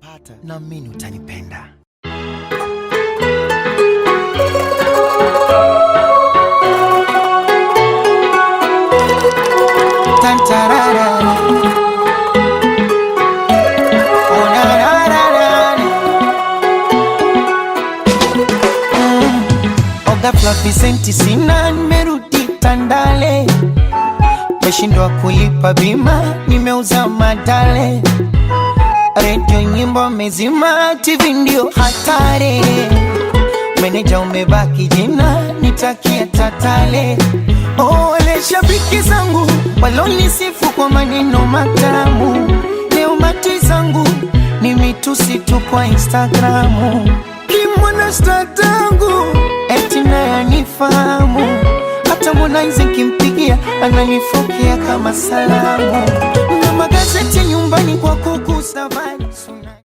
ukinipata na mimi utanipenda. Tantarara Oga Vicenti sina nimerudi Tandale, meshindwa kulipa bima nimeuza madale, radio nyimbo mezima TV ndio hatari, meneja umebaki jina nitakia tatale. Wale shabiki zangu walonisifu kwa maneno matamu, leo mati zangu ni mitusi tu kwa Instagramu. Kimwana statangu eti naye anifahamu, hata Harmonize kimpigia ananifokea kama salamu, na magazeti nyumbani kwa kuku savai.